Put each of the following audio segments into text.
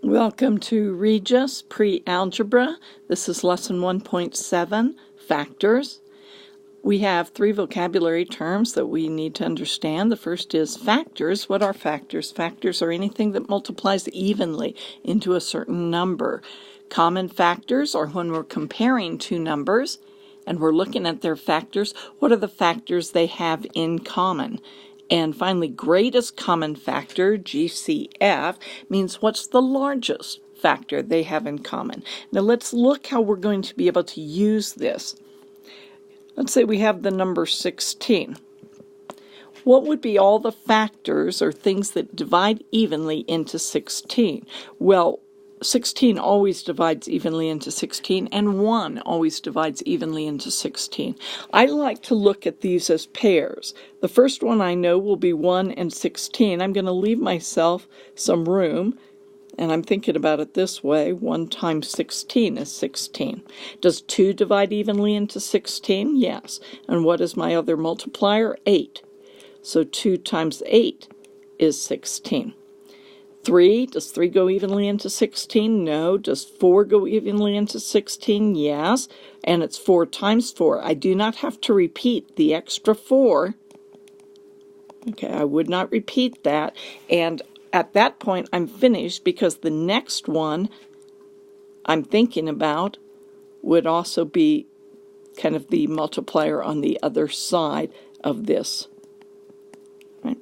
Welcome to Rges Pre-Algebra. This is lesson 1.7, Factors. We have three vocabulary terms that we need to understand. The first is factors. What are factors? Factors are anything that multiplies evenly into a certain number. Common factors are when we're comparing two numbers and we're looking at their factors. What are the factors they have in common? And finally, greatest common factor, GCF, means what's the largest factor they have in common. Now let's look how we're going to be able to use this. Let's say we have the number 16. What would be all the factors or things that divide evenly into 16? Well, 16 always divides evenly into 16, and 1 always divides evenly into 16. I like to look at these as pairs. The first one I know will be 1 and 16. I'm going to leave myself some room, and I'm thinking about it this way. 1 times 16 is 16. Does 2 divide evenly into 16? Yes. And what is my other multiplier? 8. So 2 times 8 is 16. 3, does 3 go evenly into 16? No. Does 4 go evenly into 16? Yes. And it's 4 times 4. I do not have to repeat the extra 4. Okay, I would not repeat that. And at that point, I'm finished because the next one I'm thinking about would also be kind of the multiplier on the other side of this. Right?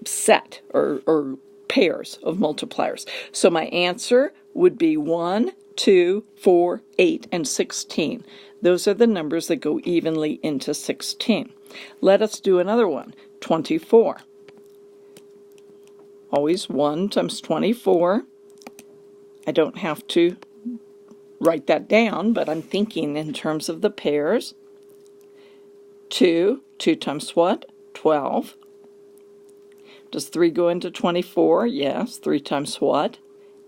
Set or pairs of multipliers. So my answer would be 1, 2, 4, 8, and 16. Those are the numbers that go evenly into 16. Let us do another one. 24. Always 1 times 24. I don't have to write that down, but I'm thinking in terms of the pairs. 2 times what? 12. Does 3 go into 24? Yes. 3 times what?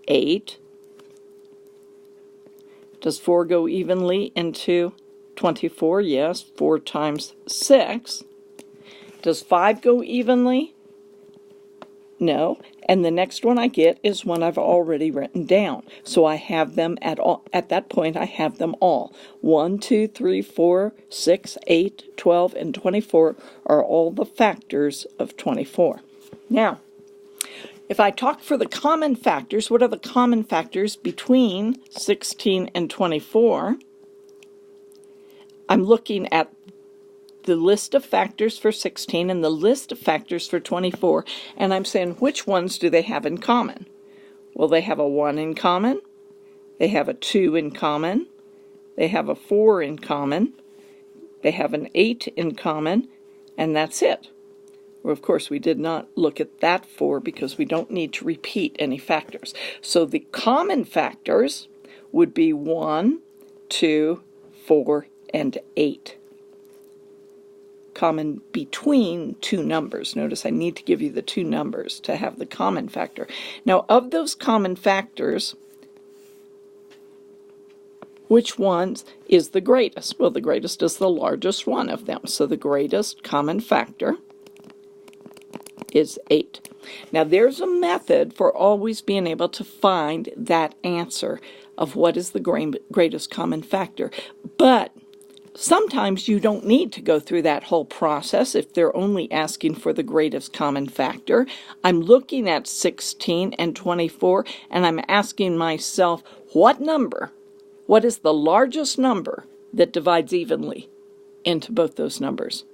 8. Does 4 go evenly into 24? Yes. 4 times 6. Does 5 go evenly? No. And the next one I get is one I've already written down. So I have them at that point I have them all. 1, 2, 3, 4, 6, 8, 12, and 24 are all the factors of 24. Now, if I talk for the common factors, what are the common factors between 16 and 24? I'm looking at the list of factors for 16 and the list of factors for 24, and I'm saying which ones do they have in common? Well, they have a 1 in common, they have a 2 in common, they have a 4 in common, they have an 8 in common, and that's it. Well, of course, we did not look at that 4 because we don't need to repeat any factors. So the common factors would be 1, 2, 4, and 8. Common between two numbers. Notice I need to give you the two numbers to have the common factor. Now, of those common factors, which one is the greatest? Well, the greatest is the largest one of them. So the greatest common factor is 8. Now, there's a method for always being able to find that answer of what is the greatest common factor. But sometimes you don't need to go through that whole process if they're only asking for the greatest common factor. I'm looking at 16 and 24, and I'm asking myself, what is the largest number that divides evenly into both those numbers?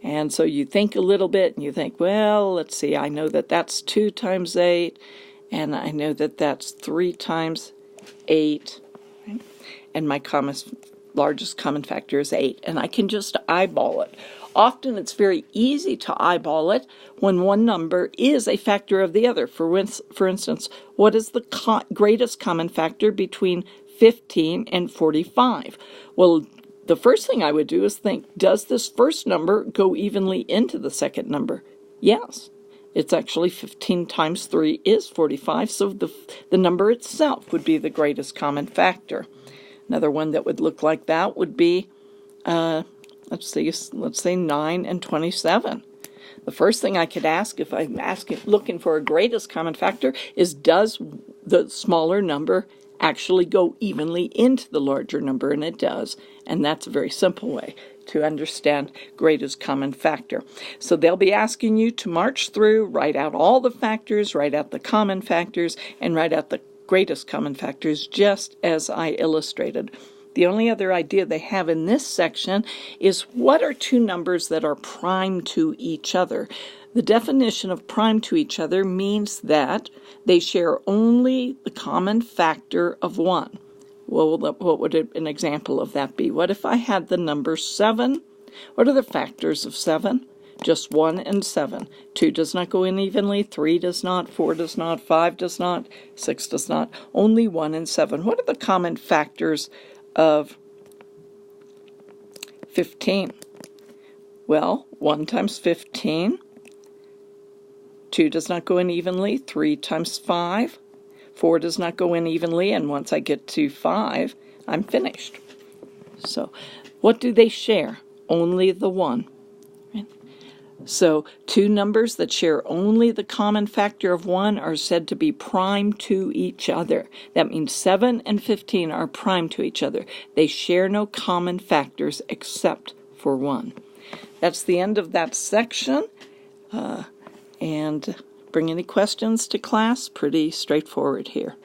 And so you think a little bit, and you think, well, let's see, I know that that's 2 times 8, and I know that that's 3 times 8, right? And my largest common factor is 8, and I can just eyeball it. Often it's very easy to eyeball it when one number is a factor of the other. For instance, what is the greatest common factor between 15 and 45? Well, the first thing I would do is think, does this first number go evenly into the second number? Yes. It's actually 15 times 3 is 45, so the number itself would be the greatest common factor. Another one that would look like that would be, let's say 9 and 27. The first thing I could ask if I'm looking for a greatest common factor is, does the smaller number actually go evenly into the larger number? And it does. And that's a very simple way to understand greatest common factor. So they'll be asking you to march through, write out all the factors, write out the common factors, and write out the greatest common factors, just as I illustrated. The only other idea they have in this section is, what are two numbers that are prime to each other? The definition of prime to each other means that they share only the common factor of 1. Well, what would an example of that be? What if I had the number 7? What are the factors of 7? Just 1 and 7. 2 does not go in evenly, 3 does not, 4 does not, 5 does not, 6 does not. Only 1 and 7. What are the common factors of 15? Well, 1 times 15. 2 does not go in evenly. 3 times 5. 4 does not go in evenly, and once I get to 5, I'm finished. So, what do they share? Only the 1. Right? So, two numbers that share only the common factor of 1 are said to be prime to each other. That means 7 and 15 are prime to each other. They share no common factors except for 1. That's the end of that section. And bring any questions to class. Pretty straightforward here.